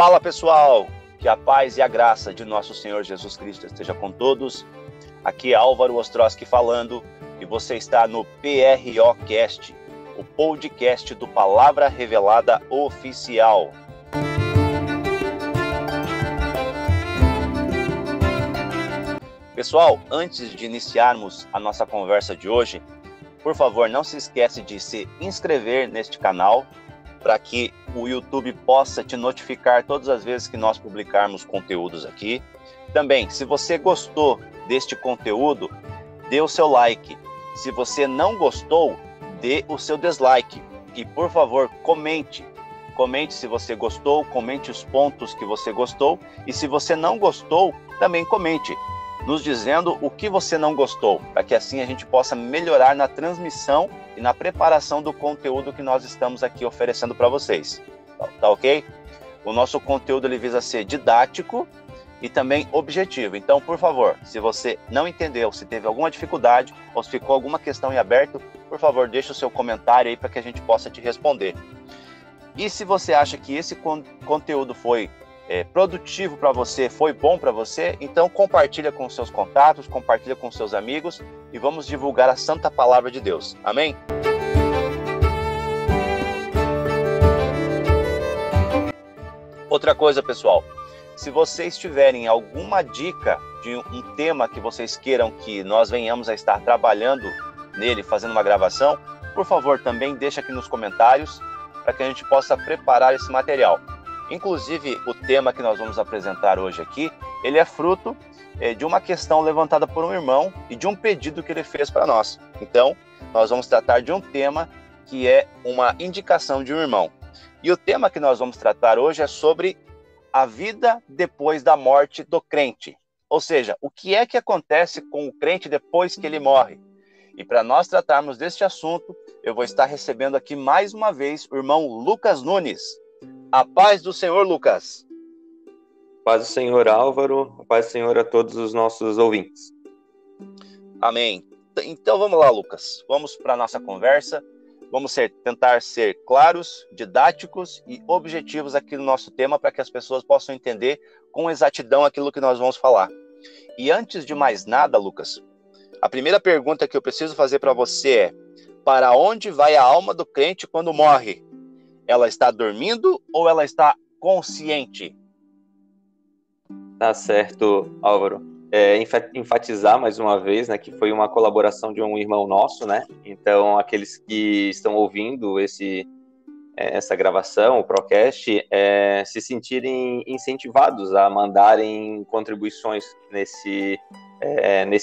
Fala pessoal, que a paz e a graça de nosso Senhor Jesus Cristo esteja com todos. Aqui é Álvaro Ostrowski falando e você está no PROcast, o podcast do Palavra Revelada Oficial. Pessoal, antes de iniciarmos a nossa conversa de hoje, por favor, não se esqueça de se inscrever neste canal para que o YouTube possa te notificar todas as vezes que nós publicarmos conteúdos aqui. Também, se você gostou deste conteúdo, dê o seu like. Se você não gostou, dê o seu dislike. E, por favor, comente. Comente se você gostou, comente os pontos que você gostou. E se você não gostou, também comente, nos dizendo o que você não gostou, para que assim a gente possa melhorar na transmissão e na preparação do conteúdo que nós estamos aqui oferecendo para vocês. Tá ok? O nosso conteúdo ele visa ser didático e também objetivo. Então, por favor, se você não entendeu, se teve alguma dificuldade ou se ficou alguma questão em aberto, por favor, deixe o seu comentário aí para que a gente possa te responder. E se você acha que esse conteúdo foi produtivo para você, foi bom para você, então compartilha com seus contatos, compartilha com seus amigos e vamos divulgar a santa palavra de Deus. Amém? Outra coisa, pessoal, se vocês tiverem alguma dica de um tema que vocês queiram que nós venhamos a estar trabalhando nele, fazendo uma gravação, por favor, também deixa aqui nos comentários para que a gente possa preparar esse material. Inclusive, o tema que nós vamos apresentar hoje aqui, ele é fruto de uma questão levantada por um irmão e de um pedido que ele fez para nós. Então, nós vamos tratar de um tema que é uma indicação de um irmão. E o tema que nós vamos tratar hoje é sobre a vida depois da morte do crente. Ou seja, o que é que acontece com o crente depois que ele morre? E para nós tratarmos deste assunto, eu vou estar recebendo aqui mais uma vez o irmão Lucas Nunes. A paz do Senhor, Lucas. Paz do Senhor, Álvaro. A paz do Senhor a todos os nossos ouvintes. Amém. Então vamos lá, Lucas. Vamos para a nossa conversa. Vamos tentar ser claros, didáticos e objetivos aqui no nosso tema para que as pessoas possam entender com exatidão aquilo que nós vamos falar. E antes de mais nada, Lucas, a primeira pergunta que eu preciso fazer para você é: para onde vai a alma do crente quando morre? Ela está dormindo ou ela está consciente? Tá certo, Álvaro. Enfatizar mais uma vez, né, que foi uma colaboração de um irmão nosso, né? Então, aqueles que estão ouvindo essa gravação, o Procast, se sentirem incentivados a mandarem contribuições nesse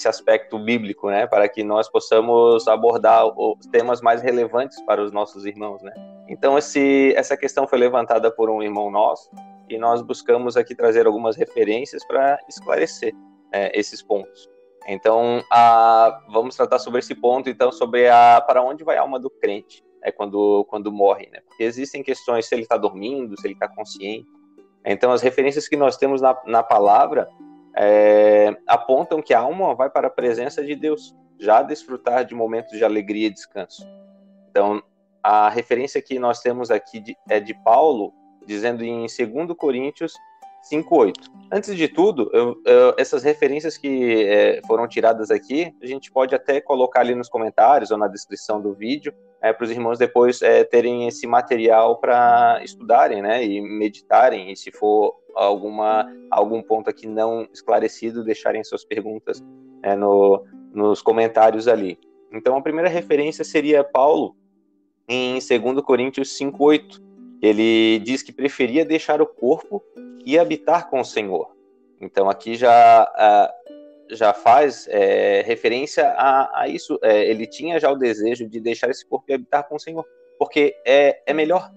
aspecto bíblico, né, para que nós possamos abordar os temas mais relevantes para os nossos irmãos, né. Então, essa questão foi levantada por um irmão nosso e nós buscamos aqui trazer algumas referências para esclarecer esses pontos. Então, vamos tratar sobre esse ponto, então, sobre para onde vai a alma do crente quando morre, né? Porque existem questões se ele está dormindo, se ele está consciente. Então, as referências que nós temos na palavra apontam que a alma vai para a presença de Deus, já desfrutar de momentos de alegria e descanso. Então, a referência que nós temos aqui é de Paulo, dizendo em 2 Coríntios 5:8. Antes de tudo, essas referências que foram tiradas aqui, a gente pode até colocar ali nos comentários ou na descrição do vídeo, para os irmãos depois terem esse material para estudarem, né, e meditarem, e se for algum ponto aqui não esclarecido, deixarem suas perguntas nos comentários ali. Então, a primeira referência seria Paulo, em 2 Coríntios 5:8. Ele diz que preferia deixar o corpo e habitar com o Senhor. Então, aqui já faz referência a isso. Ele tinha já o desejo de deixar esse corpo e habitar com o Senhor, porque é melhor.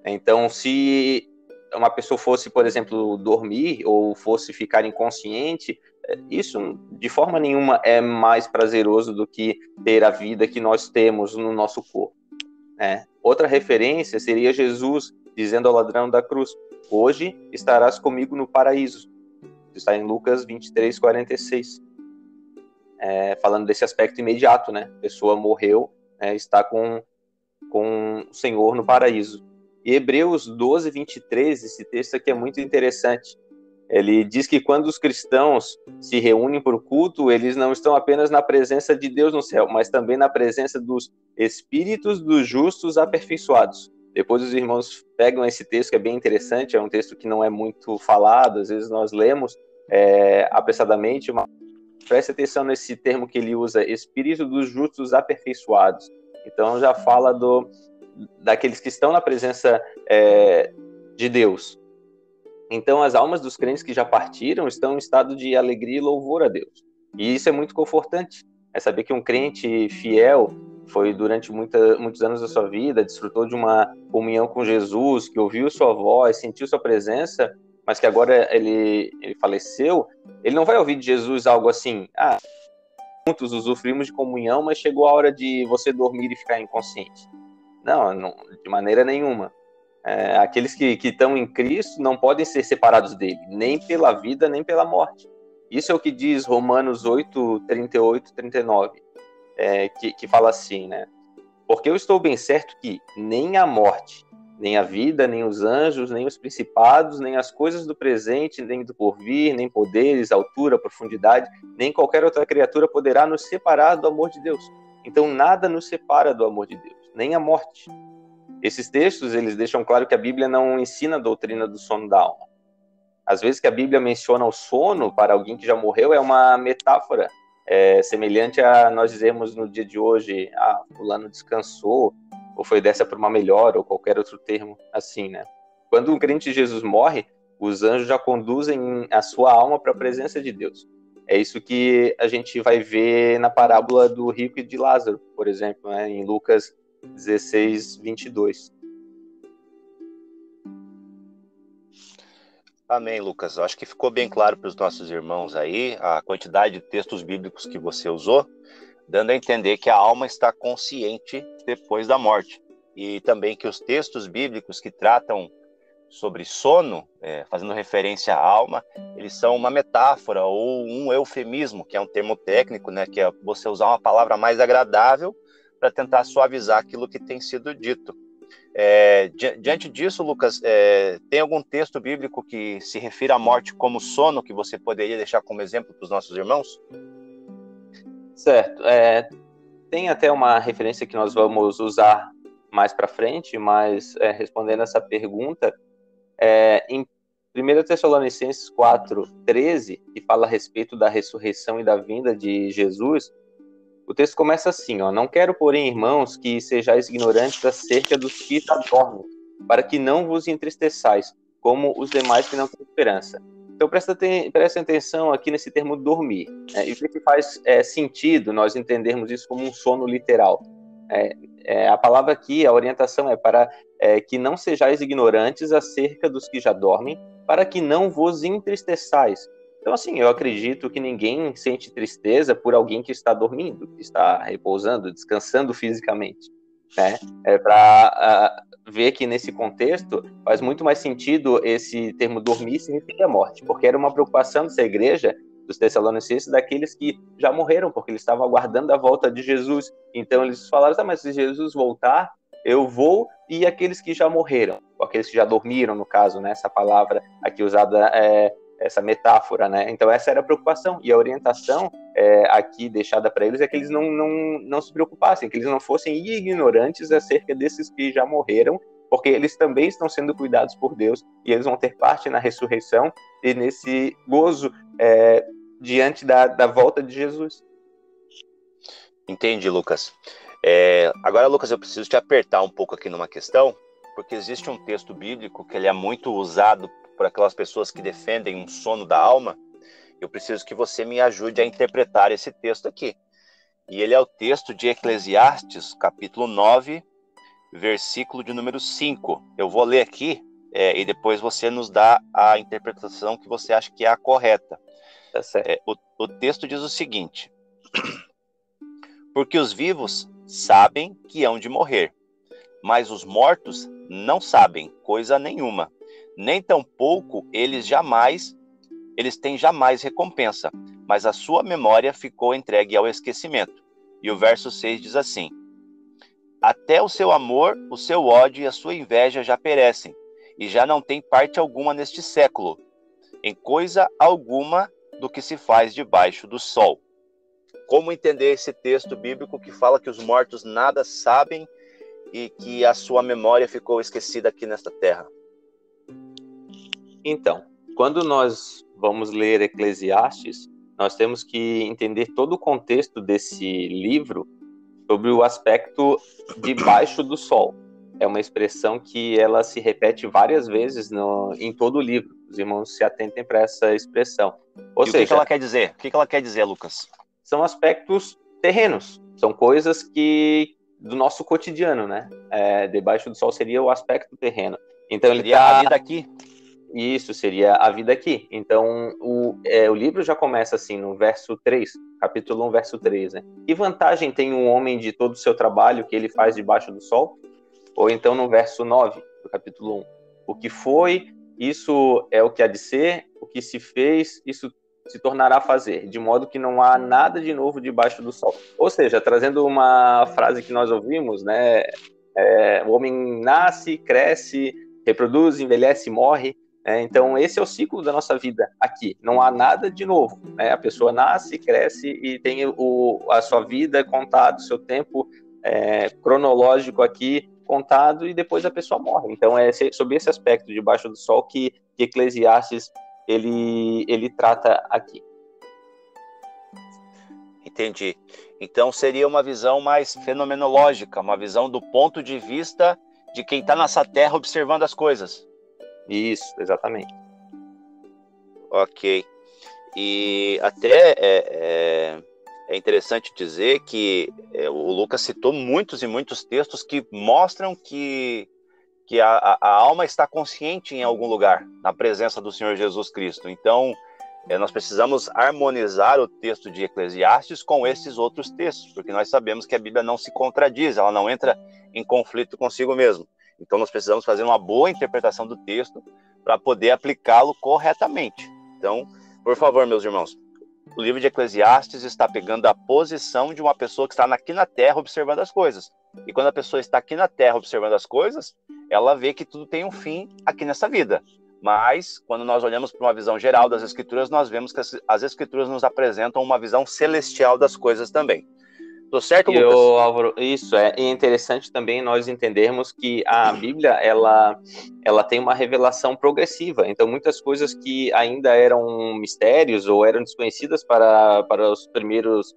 Então, se uma pessoa fosse, por exemplo, dormir ou fosse ficar inconsciente, isso de forma nenhuma é mais prazeroso do que ter a vida que nós temos no nosso corpo. Outra referência seria Jesus dizendo ao ladrão da cruz: hoje estarás comigo no paraíso. Está em Lucas 23:46. Falando desse aspecto imediato, né? A pessoa morreu, está com o Senhor no paraíso. E Hebreus 12, 23, esse texto aqui é muito interessante. Ele diz que quando os cristãos se reúnem para o culto, eles não estão apenas na presença de Deus no céu, mas também na presença dos espíritos dos justos aperfeiçoados. Depois os irmãos pegam esse texto, que é bem interessante, é um texto que não é muito falado, às vezes nós lemos apressadamente, mas preste atenção nesse termo que ele usa, espírito dos justos aperfeiçoados. Então já fala daqueles que estão na presença de Deus. Então, as almas dos crentes que já partiram estão em estado de alegria e louvor a Deus. E isso é muito confortante. É saber que um crente fiel foi durante muitos anos da sua vida, desfrutou de uma comunhão com Jesus, que ouviu sua voz, sentiu sua presença, mas que agora ele faleceu, ele não vai ouvir de Jesus algo assim, juntos usufruímos de comunhão, mas chegou a hora de você dormir e ficar inconsciente. Não, de maneira nenhuma. Aqueles que estão em Cristo não podem ser separados dele, nem pela vida, nem pela morte. Isso é o que diz Romanos 8, 38, 39, que fala assim, né? Porque eu estou bem certo que nem a morte, nem a vida, nem os anjos, nem os principados, nem as coisas do presente, nem do porvir, nem poderes, altura, profundidade, nem qualquer outra criatura poderá nos separar do amor de Deus. Então nada nos separa do amor de Deus, nem a morte. Esses textos, eles deixam claro que a Bíblia não ensina a doutrina do sono da alma. Às vezes que a Bíblia menciona o sono para alguém que já morreu é uma metáfora, semelhante a nós dizemos no dia de hoje, fulano descansou, ou foi dessa para uma melhor, ou qualquer outro termo assim, né? Quando um crente de Jesus morre, os anjos já conduzem a sua alma para a presença de Deus. É isso que a gente vai ver na parábola do rico e de Lázaro, por exemplo, né? Em Lucas 16, 22. Amém, Lucas. Eu acho que ficou bem claro para os nossos irmãos aí a quantidade de textos bíblicos que você usou, dando a entender que a alma está consciente depois da morte. E também que os textos bíblicos que tratam sobre sono, fazendo referência à alma, eles são uma metáfora ou um eufemismo, que é um termo técnico, né, que é você usar uma palavra mais agradável para tentar suavizar aquilo que tem sido dito. Diante disso, Lucas, tem algum texto bíblico que se refira à morte como sono que você poderia deixar como exemplo para os nossos irmãos? Certo. Tem até uma referência que nós vamos usar mais para frente, mas respondendo essa pergunta, em 1 Tessalonicenses 4:13, que fala a respeito da ressurreição e da vinda de Jesus, o texto começa assim, não quero, porém, irmãos, que sejais ignorantes acerca dos que já dormem, para que não vos entristeçais, como os demais que não têm esperança. Então, presta atenção aqui nesse termo dormir. E o que faz sentido nós entendermos isso como um sono literal? A palavra aqui, a orientação é para que não sejais ignorantes acerca dos que já dormem, para que não vos entristeçais. Então, assim, eu acredito que ninguém sente tristeza por alguém que está dormindo, que está repousando, descansando fisicamente, né? Para ver que nesse contexto faz muito mais sentido esse termo dormir se referir à morte, porque era uma preocupação dessa igreja, dos Tessalonicenses, daqueles que já morreram, porque eles estavam aguardando a volta de Jesus. Então eles falaram, mas se Jesus voltar, eu vou, e aqueles que já morreram, ou aqueles que já dormiram, no caso, né? Essa palavra aqui usada essa metáfora, né? Então essa era a preocupação, e a orientação aqui deixada para eles é que eles não se preocupassem, que eles não fossem ignorantes acerca desses que já morreram, porque eles também estão sendo cuidados por Deus, e eles vão ter parte na ressurreição e nesse gozo diante da volta de Jesus. Entendi, Lucas. Agora, Lucas, eu preciso te apertar um pouco aqui numa questão, porque existe um texto bíblico que ele é muito usado por aquelas pessoas que defendem um sono da alma. Eu preciso que você me ajude a interpretar esse texto aqui. E ele é o texto de Eclesiastes, capítulo 9, versículo de número 5. Eu vou ler aqui e depois você nos dá a interpretação que você acha que é a correta. Tá certo. O texto diz o seguinte: porque os vivos sabem que hão de morrer, mas os mortos não sabem coisa nenhuma, nem tampouco eles têm jamais recompensa, mas a sua memória ficou entregue ao esquecimento. E o verso 6 diz assim: até o seu amor, o seu ódio e a sua inveja já perecem, e já não tem parte alguma neste século, em coisa alguma do que se faz debaixo do sol. Como entender esse texto bíblico que fala que os mortos nada sabem e que a sua memória ficou esquecida aqui nesta terra? Então, quando nós vamos ler Eclesiastes, nós temos que entender todo o contexto desse livro sobre o aspecto debaixo do sol. É uma expressão que ela se repete várias vezes em todo o livro. Os irmãos se atentem para essa expressão. Ou E seja, o que ela quer dizer? O que ela quer dizer, Lucas? São aspectos terrenos, são coisas que do nosso cotidiano, né? Debaixo do sol seria o aspecto terreno. Então ele Seria a vida aqui. Isso seria a vida aqui. Então, o livro já começa assim, no verso 3, capítulo 1, verso 3, né? Que vantagem tem um homem de todo o seu trabalho que ele faz debaixo do sol? Ou então no verso 9, do capítulo 1. O que foi, isso é o que há de ser, o que se fez, isso se tornará a fazer, de modo que não há nada de novo debaixo do sol. Ou seja, trazendo uma frase que nós ouvimos, né? O homem nasce, cresce, reproduz, envelhece, morre. Então, esse é o ciclo da nossa vida aqui. Não há nada de novo. Né? A pessoa nasce, cresce e tem a sua vida contada, o seu tempo cronológico aqui contado e depois a pessoa morre. Então, é sobre esse aspecto debaixo do sol que Eclesiastes ele trata aqui. Entendi. Então, seria uma visão mais fenomenológica, uma visão do ponto de vista de quem está nessa terra observando as coisas. Isso, exatamente. Ok. E até é interessante dizer que o Lucas citou muitos e muitos textos que mostram que a alma está consciente em algum lugar, na presença do Senhor Jesus Cristo. Então, nós precisamos harmonizar o texto de Eclesiastes com esses outros textos, porque nós sabemos que a Bíblia não se contradiz, ela não entra em conflito consigo mesma. Então, nós precisamos fazer uma boa interpretação do texto para poder aplicá-lo corretamente. Então, por favor, meus irmãos, o livro de Eclesiastes está pegando a posição de uma pessoa que está aqui na Terra observando as coisas. E quando a pessoa está aqui na Terra observando as coisas, ela vê que tudo tem um fim aqui nessa vida. Mas, quando nós olhamos para uma visão geral das Escrituras, nós vemos que as Escrituras nos apresentam uma visão celestial das coisas também. Tô certo, Lucas? Álvaro, isso é interessante também nós entendermos que a Bíblia ela tem uma revelação progressiva. Então, muitas coisas que ainda eram mistérios ou eram desconhecidas para os primeiros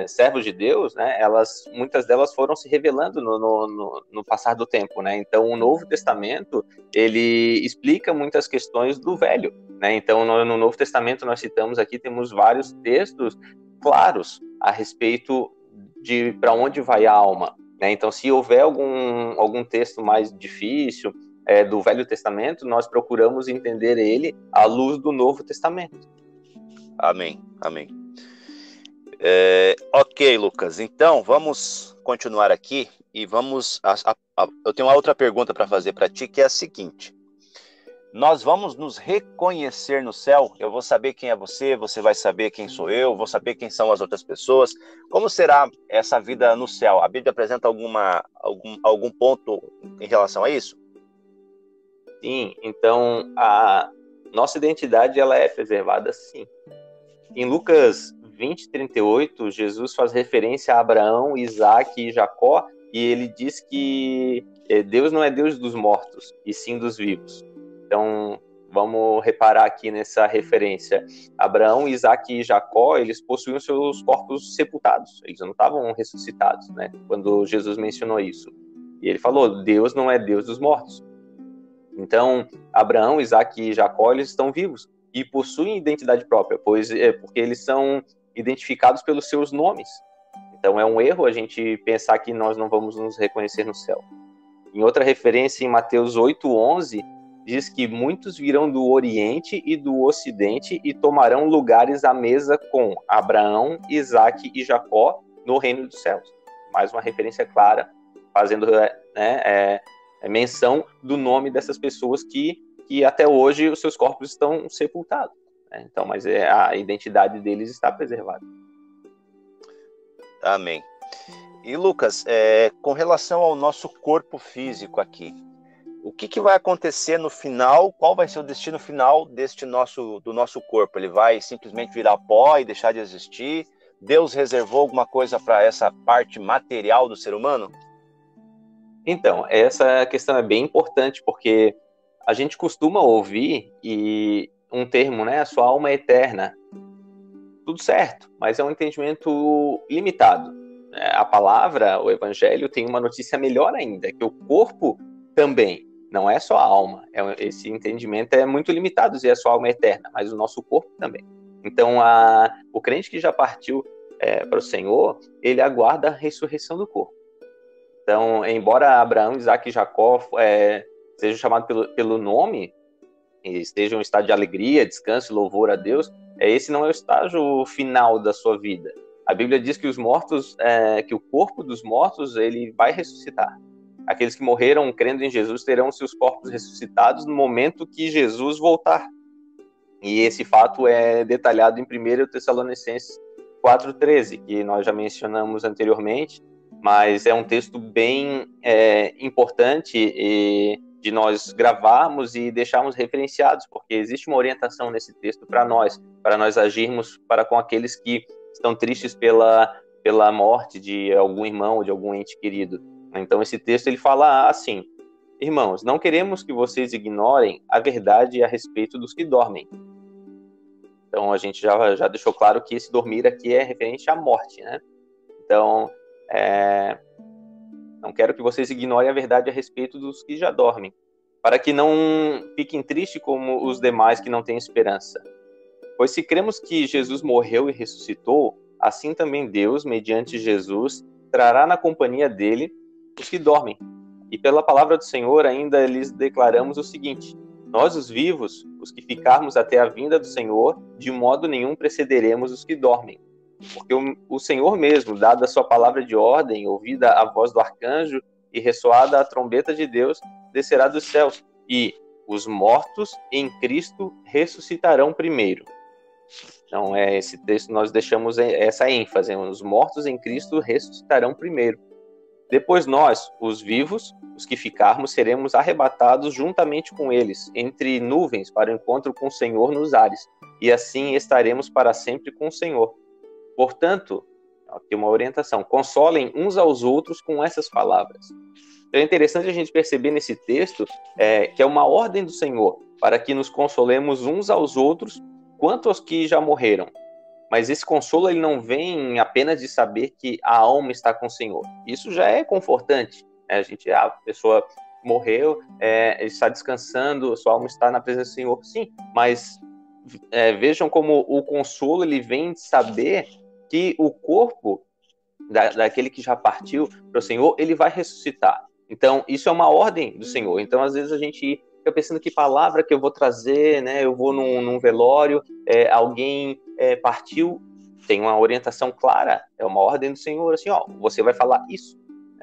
servos de Deus, né? Muitas delas foram se revelando no passar do tempo, né? Então, o Novo Testamento ele explica muitas questões do Velho, né? Então, no Novo Testamento nós temos vários textos claros a respeito de para onde vai a alma, né? Então, se houver algum texto mais difícil do Velho Testamento, nós procuramos entender ele à luz do Novo Testamento. Amém, amém. Ok, Lucas, então vamos continuar aqui e eu tenho uma outra pergunta para fazer para ti, que é a seguinte: nós vamos nos reconhecer no céu? Eu vou saber quem é você, você vai saber quem sou eu, vou saber quem são as outras pessoas. Como será essa vida no céu? A Bíblia apresenta algum ponto em relação a isso? Sim, então a nossa identidade ela é preservada sim. Em Lucas 20:38, Jesus faz referência a Abraão, Isaac e Jacó, e ele diz que Deus não é Deus dos mortos, e sim dos vivos. Então, vamos reparar aqui nessa referência. Abraão, Isaac e Jacó, eles possuíam seus corpos sepultados. Eles não estavam ressuscitados, né? Quando Jesus mencionou isso. E ele falou, Deus não é Deus dos mortos. Então, Abraão, Isaac e Jacó, eles estão vivos e possuem identidade própria, porque eles são identificados pelos seus nomes. Então, é um erro a gente pensar que nós não vamos nos reconhecer no céu. Em outra referência, em Mateus 8:11, diz que muitos virão do Oriente e do Ocidente e tomarão lugares à mesa com Abraão, Isaac e Jacó no reino dos céus. Mais uma referência clara, fazendo menção do nome dessas pessoas que até hoje os seus corpos estão sepultados. Né? Então, mas a identidade deles está preservada. Amém. E Lucas, com relação ao nosso corpo físico aqui, o que vai acontecer no final? Qual vai ser o destino final do nosso corpo? Ele vai simplesmente virar pó e deixar de existir? Deus reservou alguma coisa para essa parte material do ser humano? Então, essa questão é bem importante, porque a gente costuma ouvir um termo, né? A sua alma é eterna. Tudo certo, mas é um entendimento limitado. A palavra, o evangelho, tem uma notícia melhor ainda, que o corpo também, não é só a alma. Esse entendimento é muito limitado, dizer a sua alma é eterna, mas o nosso corpo também. Então, o crente que já partiu para o Senhor, ele aguarda a ressurreição do corpo. Então, embora Abraão, Isaac e Jacó sejam chamados pelo nome, e estejam em estado de alegria, descanso e louvor a Deus, esse não é o estágio final da sua vida. A Bíblia diz que os mortos, que o corpo dos mortos, ele vai ressuscitar. Aqueles que morreram crendo em Jesus terão seus corpos ressuscitados no momento que Jesus voltar. E esse fato é detalhado em 1 Tessalonicenses 4,13, que nós já mencionamos anteriormente, mas é um texto bem importante de nós gravarmos e deixarmos referenciados, porque existe uma orientação nesse texto para nós agirmos para com aqueles que estão tristes pela morte de algum irmão ou de algum ente querido. Então esse texto ele fala assim: irmãos, não queremos que vocês ignorem a verdade a respeito dos que dormem. Então a gente já deixou claro que esse dormir aqui é referente à morte, né? Então, não quero que vocês ignorem a verdade a respeito dos que já dormem, para que não fiquem tristes como os demais que não têm esperança. Pois se cremos que Jesus morreu e ressuscitou, assim também Deus, mediante Jesus, trará na companhia dele os que dormem. E pela palavra do Senhor ainda lhes declaramos o seguinte: nós, os vivos, os que ficarmos até a vinda do Senhor, de modo nenhum precederemos os que dormem. Porque o Senhor mesmo, dada a sua palavra de ordem, ouvida a voz do arcanjo e ressoada a trombeta de Deus, descerá dos céus, e os mortos em Cristo ressuscitarão primeiro. Então, esse texto nós deixamos essa ênfase: os mortos em Cristo ressuscitarão primeiro. Depois nós, os vivos, os que ficarmos, seremos arrebatados juntamente com eles, entre nuvens, para o encontro com o Senhor nos ares, e assim estaremos para sempre com o Senhor. Portanto, aqui uma orientação: consolem uns aos outros com essas palavras. Então é interessante a gente perceber nesse texto que é uma ordem do Senhor para que nos consolemos uns aos outros quanto aos que já morreram. Mas esse consolo ele não vem apenas de saber que a alma está com o Senhor. Isso já é confortante. A pessoa morreu, está descansando, sua alma está na presença do Senhor. Sim, mas vejam como o consolo ele vem de saber que o corpo daquele que já partiu para o Senhor, ele vai ressuscitar. Então, isso é uma ordem do Senhor. Então, às vezes a gente fica pensando que palavra que eu vou trazer, né? Eu vou num velório, alguém partiu, tem uma orientação clara, é uma ordem do Senhor, assim, ó, você vai falar isso.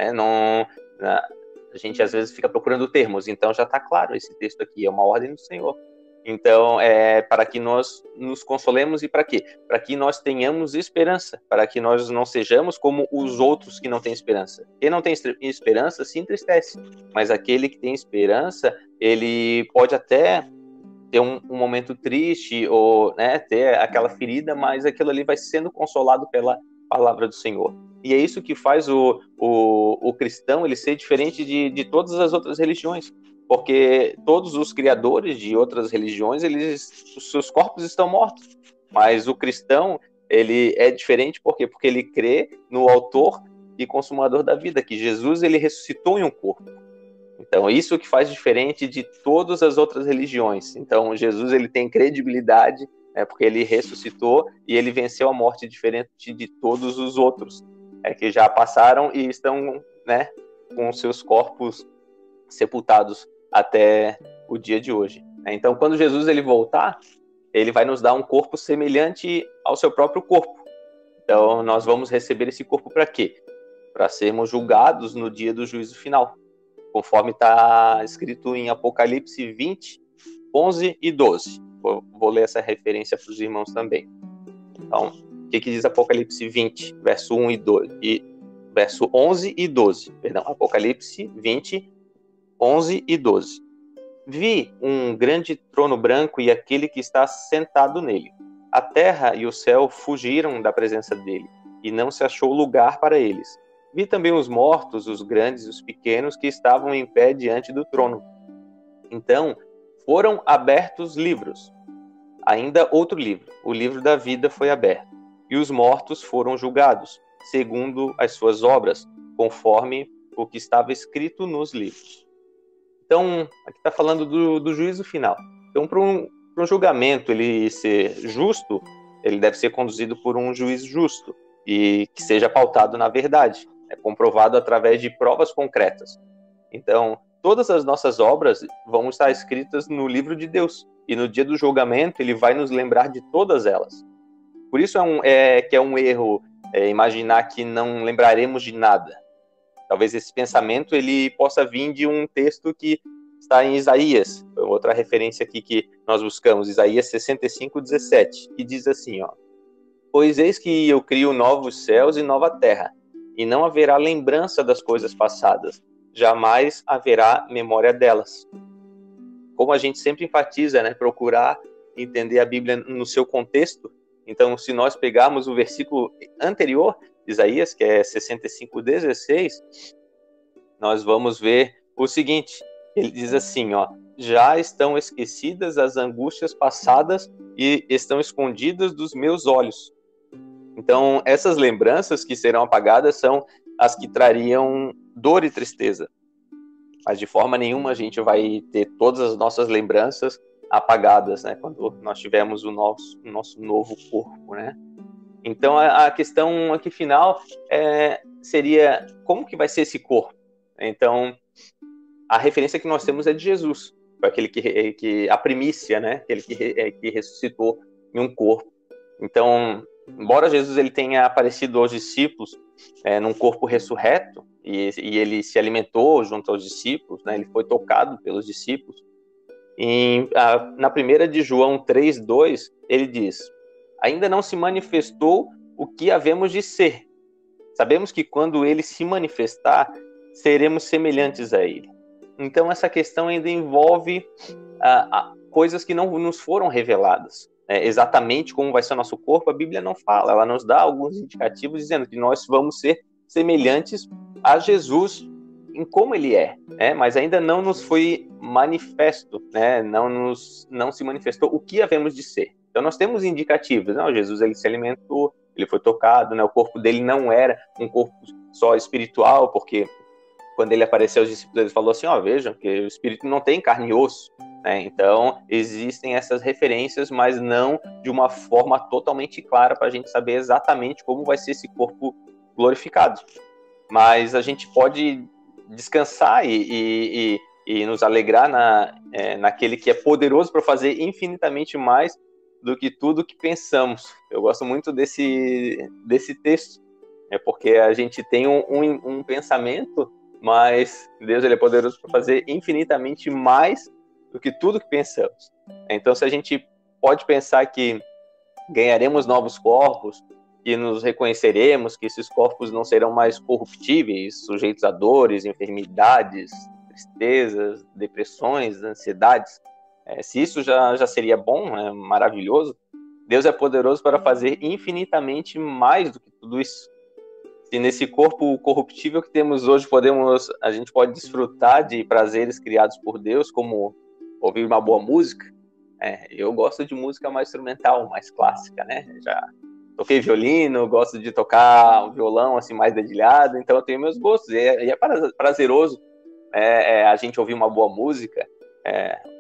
A gente às vezes fica procurando termos, então já está claro, esse texto aqui é uma ordem do Senhor. Então, para que nós nos consolemos e para quê? Para que nós tenhamos esperança, para que nós não sejamos como os outros que não têm esperança. Quem não tem esperança se entristece, mas aquele que tem esperança, ele pode até ter um momento triste ou ter aquela ferida, mas aquilo ali vai sendo consolado pela palavra do Senhor. E é isso que faz o cristão ele ser diferente de todas as outras religiões. Porque todos os criadores de outras religiões, os seus corpos estão mortos. Mas o cristão, ele é diferente por quê? Porque ele crê no autor e consumador da vida, que Jesus ele ressuscitou em um corpo. Então, isso que faz diferente de todas as outras religiões. Então, Jesus ele tem credibilidade, porque ele ressuscitou e ele venceu a morte, diferente de todos os outros que já passaram e estão com seus corpos sepultados até o dia de hoje. Então, quando Jesus ele voltar, ele vai nos dar um corpo semelhante ao seu próprio corpo. Então, nós vamos receber esse corpo para quê? Para sermos julgados no dia do juízo final, conforme está escrito em Apocalipse 20, 11 e 12. Vou ler essa referência para os irmãos também. Então, o que diz Apocalipse 20, verso 1 e 2? verso 11 e 12. Perdão, Apocalipse 20, 11 e 12. Vi um grande trono branco e aquele que está sentado nele. A terra e o céu fugiram da presença dele, e não se achou lugar para eles. Vi também os mortos, os grandes e os pequenos, que estavam em pé diante do trono. Então foram abertos livros. Ainda outro livro, o livro da vida, foi aberto. E os mortos foram julgados, segundo as suas obras, conforme o que estava escrito nos livros. Então, aqui está falando do juízo final. Então, para um julgamento ele ser justo, ele deve ser conduzido por um juiz justo e que seja pautado na verdade, comprovado através de provas concretas. Então, todas as nossas obras vão estar escritas no livro de Deus, e no dia do julgamento ele vai nos lembrar de todas elas. Por isso é um erro imaginar que não lembraremos de nada. Talvez esse pensamento ele possa vir de um texto que está em Isaías, outra referência aqui que nós buscamos, Isaías 65:17, que diz assim, ó: Pois eis que eu crio novos céus e nova terra, e não haverá lembrança das coisas passadas, jamais haverá memória delas. Como a gente sempre enfatiza, né, procurar entender a Bíblia no seu contexto. Então, se nós pegarmos o versículo anterior, Isaías, que é 65:16, nós vamos ver o seguinte, ele diz assim, ó: Já estão esquecidas as angústias passadas e estão escondidas dos meus olhos. Então, essas lembranças que serão apagadas são as que trariam dor e tristeza. Mas de forma nenhuma a gente vai ter todas as nossas lembranças apagadas, né, quando nós tivermos o nosso novo corpo, né? Então, a questão aqui final seria como que vai ser esse corpo? Então, a referência que nós temos é de Jesus, aquele que a primícia, né? Aquele que ressuscitou em um corpo. Então, embora Jesus ele tenha aparecido aos discípulos num corpo ressurreto, e ele se alimentou junto aos discípulos, né? Ele foi tocado pelos discípulos. Na primeira de João 3:2, ele diz: Ainda não se manifestou o que havemos de ser. Sabemos que quando ele se manifestar, seremos semelhantes a ele. Então, essa questão ainda envolve coisas que não nos foram reveladas. Exatamente como vai ser o nosso corpo, a Bíblia não fala. Ela nos dá alguns indicativos dizendo que nós vamos ser semelhantes a Jesus em como ele é, né? Mas ainda não nos foi manifesto, né? Não se manifestou o que havemos de ser. Então nós temos indicativos, né? Jesus ele se alimentou, ele foi tocado, né? O corpo dele não era um corpo só espiritual, porque quando ele apareceu aos discípulos ele falou assim, vejam que o espírito não tem carne e osso, né? Então existem essas referências, mas não de uma forma totalmente clara para a gente saber exatamente como vai ser esse corpo glorificado. Mas a gente pode descansar e nos alegrar naquele que é poderoso para fazer infinitamente mais do que tudo que pensamos. Eu gosto muito desse texto, porque a gente tem um pensamento, mas Deus ele é poderoso para fazer infinitamente mais do que tudo que pensamos. Então, se a gente pode pensar que ganharemos novos corpos, que nos reconheceremos, que esses corpos não serão mais corruptíveis, sujeitos a dores, enfermidades, tristezas, depressões, ansiedades, se isso já seria bom, maravilhoso, Deus é poderoso para fazer infinitamente mais do que tudo isso. Se nesse corpo corruptível que temos hoje a gente pode desfrutar de prazeres criados por Deus, como ouvir uma boa música. Eu gosto de música mais instrumental, mais clássica, né? Já toquei violino, gosto de tocar um violão assim mais dedilhado, então eu tenho meus gostos, e é prazeroso a gente ouvir uma boa música,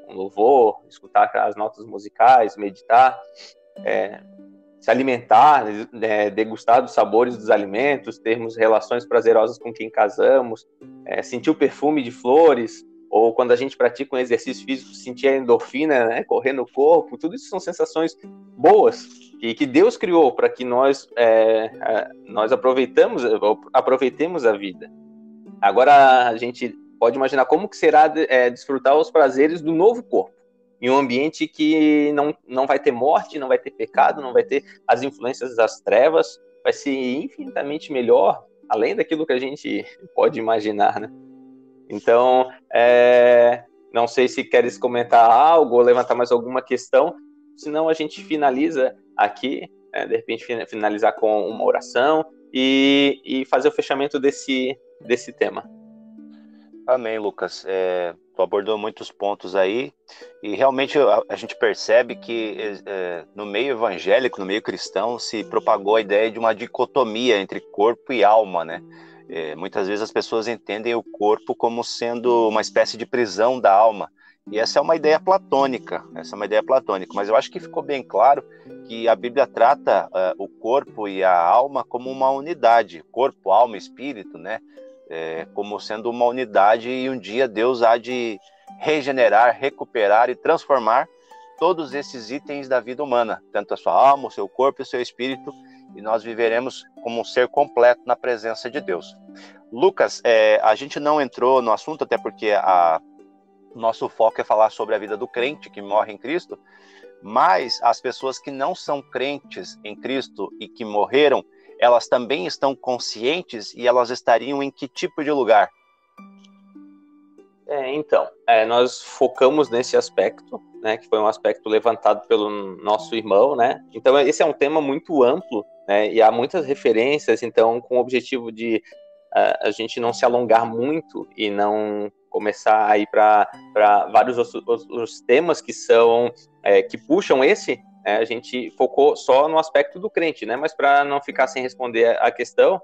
um louvor, escutar as notas musicais, meditar, se alimentar, degustar dos sabores dos alimentos, termos relações prazerosas com quem casamos, sentir o perfume de flores, ou quando a gente pratica um exercício físico, sentir a endorfina, né, correr no corpo, tudo isso são sensações boas e que Deus criou para que nós aproveitemos a vida. Agora a gente pode imaginar como que será desfrutar os prazeres do novo corpo, em um ambiente que não vai ter morte, não vai ter pecado, não vai ter as influências das trevas, vai ser infinitamente melhor, além daquilo que a gente pode imaginar, né? Então, não sei se queres comentar algo ou levantar mais alguma questão, senão a gente finaliza aqui, de repente finalizar com uma oração e fazer o fechamento desse tema. Amém, Lucas. Tu abordou muitos pontos aí, e realmente a gente percebe que no meio evangélico, no meio cristão, se propagou a ideia de uma dicotomia entre corpo e alma, né? Muitas vezes as pessoas entendem o corpo como sendo uma espécie de prisão da alma, e essa é uma ideia platônica, mas eu acho que ficou bem claro que a Bíblia trata o corpo e a alma como uma unidade, corpo, alma e espírito, né? Como sendo uma unidade, e um dia Deus há de regenerar, recuperar e transformar todos esses itens da vida humana, tanto a sua alma, o seu corpo e o seu espírito, e nós viveremos como um ser completo na presença de Deus. Lucas, a gente não entrou no assunto, até porque nosso foco é falar sobre a vida do crente que morre em Cristo, mas as pessoas que não são crentes em Cristo e que morreram, elas também estão conscientes, e elas estariam em que tipo de lugar? Então, nós focamos nesse aspecto, né, que foi um aspecto levantado pelo nosso irmão, né? Então, esse é um tema muito amplo, né, e há muitas referências, então, com o objetivo de a gente não se alongar muito e não começar a ir para vários outros temas que são, que puxam esse, a gente focou só no aspecto do crente, né? Mas para não ficar sem responder a questão,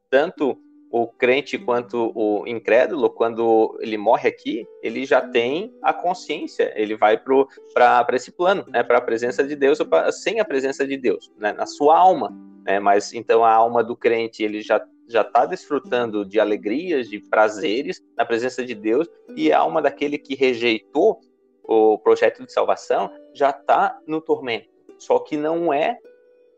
tanto o crente quanto o incrédulo, quando ele morre aqui, ele já tem a consciência, ele vai para esse plano, né, para a presença de Deus, ou sem a presença de Deus, né, na sua alma. Né, mas então a alma do crente, ele já está desfrutando de alegrias, de prazeres na presença de Deus, e a alma daquele que rejeitou o projeto de salvação já está no tormento, só que não é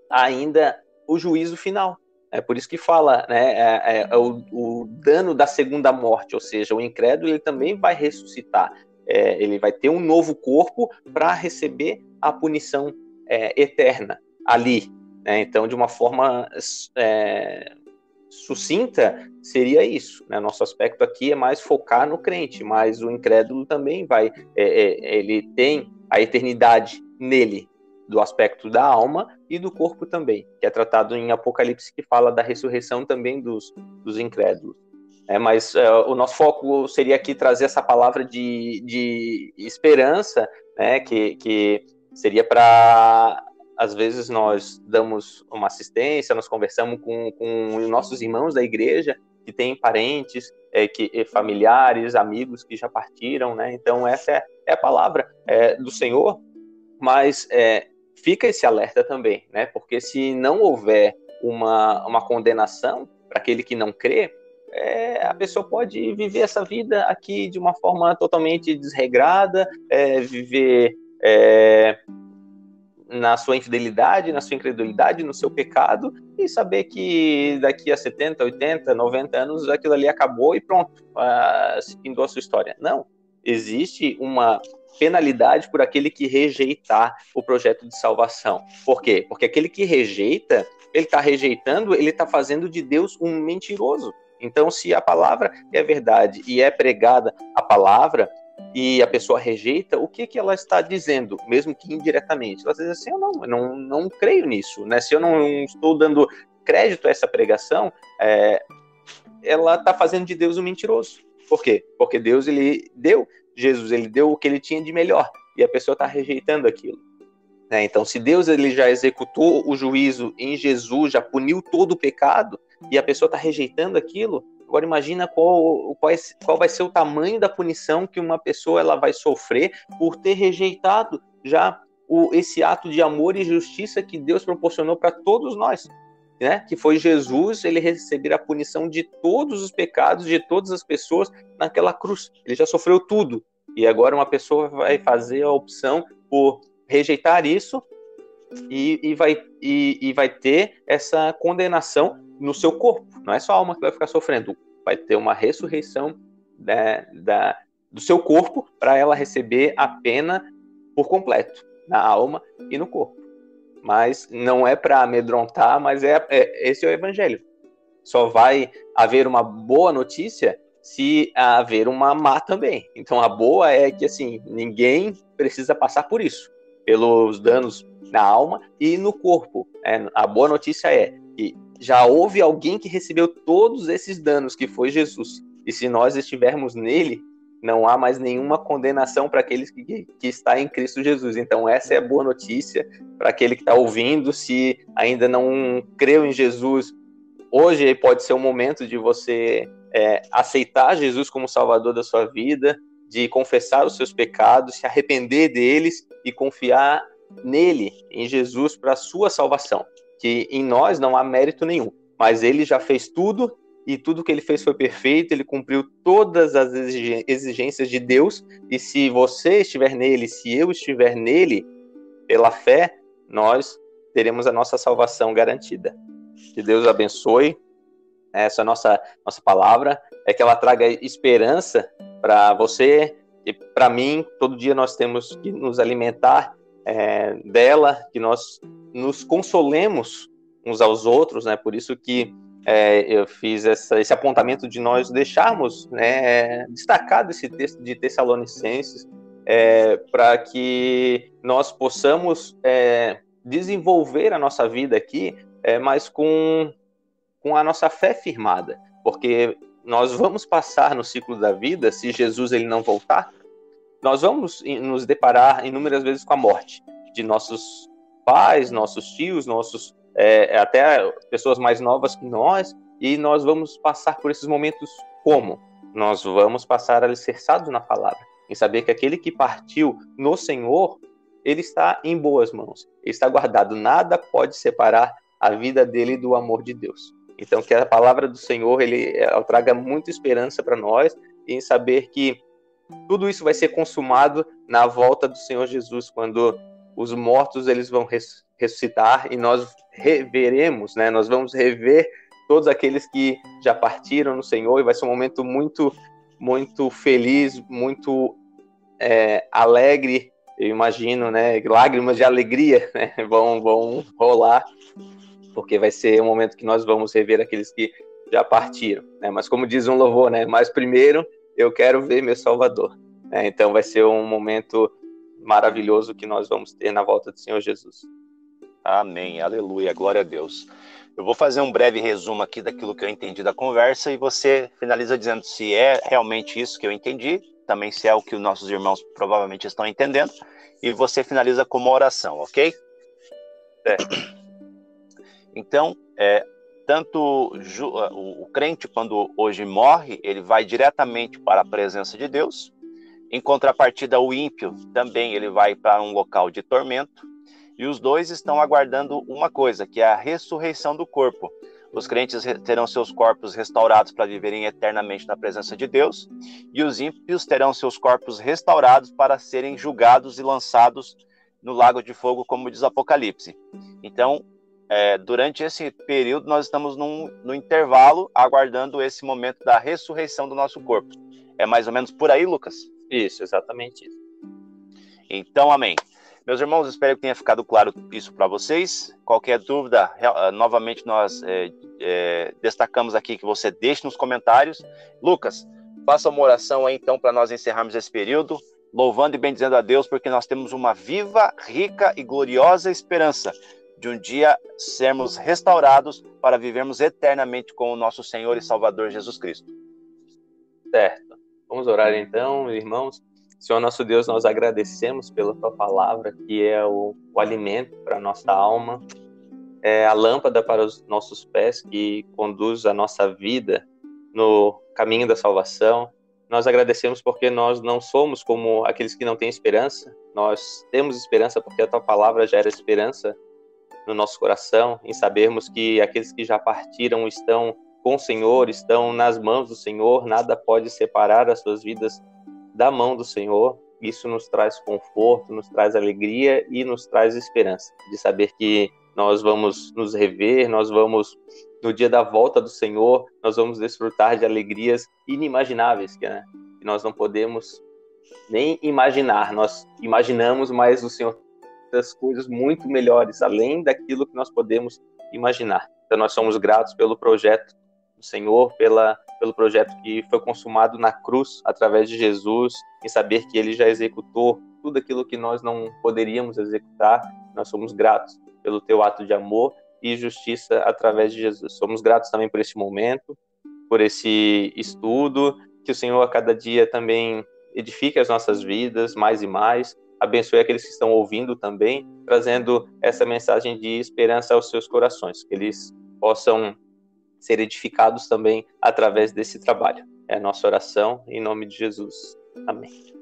ainda o juízo final. É por isso que fala, né, o dano da segunda morte, ou seja, o incrédulo ele também vai ressuscitar, ele vai ter um novo corpo para receber a punição eterna ali. Né? Então, de uma forma sucinta, seria isso. Né? Nosso aspecto aqui é mais focar no crente, mas o incrédulo também ele tem a eternidade nele, do aspecto da alma e do corpo também, que é tratado em Apocalipse, que fala da ressurreição também dos incrédulos. Mas o nosso foco seria aqui trazer essa palavra de esperança, né, que seria para, às vezes nós damos uma assistência, nós conversamos com os nossos irmãos da igreja, que têm parentes, familiares, amigos que já partiram, né? Então essa é a palavra do Senhor, mas fica esse alerta também, né? Porque se não houver uma condenação para aquele que não crê, a pessoa pode viver essa vida aqui de uma forma totalmente desregrada, viver na sua infidelidade, na sua incredulidade, no seu pecado, e saber que daqui a 70, 80, 90 anos aquilo ali acabou e pronto, se findou a sua história. Não, existe uma penalidade por aquele que rejeitar o projeto de salvação. Por quê? Porque aquele que rejeita, ele está rejeitando, ele está fazendo de Deus um mentiroso. Então, se a palavra é verdade e é pregada a palavra, e a pessoa rejeita, o que ela está dizendo, mesmo que indiretamente? Ela diz assim, eu não creio nisso. Né? Se eu não estou dando crédito a essa pregação, ela está fazendo de Deus um mentiroso. Por quê? Porque Deus, Jesus, ele deu o que ele tinha de melhor, e a pessoa está rejeitando aquilo. Né? Então, se Deus ele já executou o juízo em Jesus, já puniu todo o pecado, e a pessoa está rejeitando aquilo, agora imagina qual vai ser o tamanho da punição que uma pessoa ela vai sofrer por ter rejeitado já esse ato de amor e justiça que Deus proporcionou para todos nós. Né? Que foi Jesus, ele receber a punição de todos os pecados de todas as pessoas naquela cruz. Ele já sofreu tudo. E agora uma pessoa vai fazer a opção por rejeitar isso e vai ter essa condenação no seu corpo. Não é só a alma que vai ficar sofrendo. Vai ter uma ressurreição do seu corpo para ela receber a pena por completo, na alma e no corpo. Mas não é para amedrontar, mas esse é o evangelho. só vai haver uma boa notícia se haver uma má também. Então a boa é que assim, ninguém precisa passar por isso, pelos danos na alma e no corpo. A boa notícia é que já houve alguém que recebeu todos esses danos, que foi Jesus. E se nós estivermos nele, não há mais nenhuma condenação para aqueles que está em Cristo Jesus. Então essa é a boa notícia para aquele que está ouvindo. Se ainda não creu em Jesus, hoje pode ser o momento de você aceitar Jesus como Salvador da sua vida, de confessar os seus pecados, se arrepender deles e confiar nele, em Jesus, para a sua salvação. Que em nós não há mérito nenhum, mas ele já fez tudo, e tudo que ele fez foi perfeito, ele cumpriu todas as exigências de Deus, e se você estiver nele, se eu estiver nele, pela fé, nós teremos a nossa salvação garantida. Que Deus abençoe essa nossa palavra, que ela traga esperança para você e para mim. Todo dia nós temos que nos alimentar dela, que nós nos consolemos uns aos outros, né? Por isso que eu fiz esse apontamento de nós deixarmos destacado esse texto de Tessalonicenses, para que nós possamos desenvolver a nossa vida aqui, mas com a nossa fé firmada, porque nós vamos passar no ciclo da vida, se Jesus ele não voltar, nós vamos nos deparar inúmeras vezes com a morte de nossos pais, nossos tios, até pessoas mais novas que nós, e nós vamos passar por esses momentos como? Nós vamos passar alicerçados na palavra, em saber que aquele que partiu no Senhor, ele está em boas mãos, ele está guardado, nada pode separar a vida dele do amor de Deus. Então, que a palavra do Senhor ela traga muita esperança para nós, em saber que tudo isso vai ser consumado na volta do Senhor Jesus, quando os mortos eles vão ressuscitar e nós reveremos, né? Nós vamos rever todos aqueles que já partiram no Senhor, e vai ser um momento muito, muito feliz, muito alegre, eu imagino, né? Lágrimas de alegria, né? vão rolar, porque vai ser um momento que nós vamos rever aqueles que já partiram, né? Mas como diz um louvor, né? Mas primeiro eu quero ver meu Salvador, né? Então vai ser um momento maravilhoso que nós vamos ter na volta do Senhor Jesus. Amém, aleluia, glória a Deus. Eu vou fazer um breve resumo aqui daquilo que eu entendi da conversa, e você finaliza dizendo se é realmente isso que eu entendi, também se é o que os nossos irmãos provavelmente estão entendendo, e você finaliza com uma oração, ok? Então, tanto o crente, quando hoje morre, ele vai diretamente para a presença de Deus. Em contrapartida, o ímpio também ele vai para um local de tormento. E os dois estão aguardando uma coisa, que é a ressurreição do corpo. Os crentes terão seus corpos restaurados para viverem eternamente na presença de Deus, e os ímpios terão seus corpos restaurados para serem julgados e lançados no lago de fogo, como diz o Apocalipse. Então, durante esse período, nós estamos no intervalo, aguardando esse momento da ressurreição do nosso corpo. É mais ou menos por aí, Lucas? Isso, exatamente isso. Então, amém. Meus irmãos, espero que tenha ficado claro isso para vocês. Qualquer dúvida, novamente nós destacamos aqui que você deixe nos comentários. Lucas, faça uma oração aí então para nós encerrarmos esse período, louvando e bendizendo a Deus, porque nós temos uma viva, rica e gloriosa esperança de um dia sermos restaurados para vivermos eternamente com o nosso Senhor e Salvador Jesus Cristo. Certo. Vamos orar então, irmãos. Senhor nosso Deus, nós agradecemos pela tua palavra, que é o alimento para a nossa alma, é a lâmpada para os nossos pés, que conduz a nossa vida no caminho da salvação. Nós agradecemos porque nós não somos como aqueles que não têm esperança. Nós temos esperança porque a tua palavra gera esperança no nosso coração, em sabermos que aqueles que já partiram estão com o Senhor, estão nas mãos do Senhor, nada pode separar as suas vidas da mão do Senhor. Isso nos traz conforto, nos traz alegria e nos traz esperança, de saber que nós vamos nos rever, nós vamos, no dia da volta do Senhor, nós vamos desfrutar de alegrias inimagináveis, que nós não podemos nem imaginar. Nós imaginamos, mas o Senhor tem as coisas muito melhores, além daquilo que nós podemos imaginar. Então nós somos gratos pelo projeto Senhor, pelo projeto que foi consumado na cruz através de Jesus, em saber que Ele já executou tudo aquilo que nós não poderíamos executar. Nós somos gratos pelo Teu ato de amor e justiça através de Jesus. Somos gratos também por esse momento, por esse estudo, que o Senhor a cada dia também edifique as nossas vidas mais e mais, abençoe aqueles que estão ouvindo também, trazendo essa mensagem de esperança aos seus corações, que eles possam ser edificados também através desse trabalho. É a nossa oração, em nome de Jesus. Amém.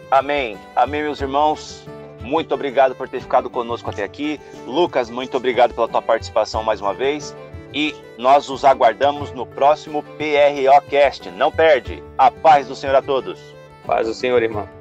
Amém. Amém, meus irmãos. Muito obrigado por ter ficado conosco até aqui. Lucas, muito obrigado pela tua participação mais uma vez. E nós os aguardamos no próximo PROcast. Não perde. A paz do Senhor a todos. Paz do Senhor, irmão.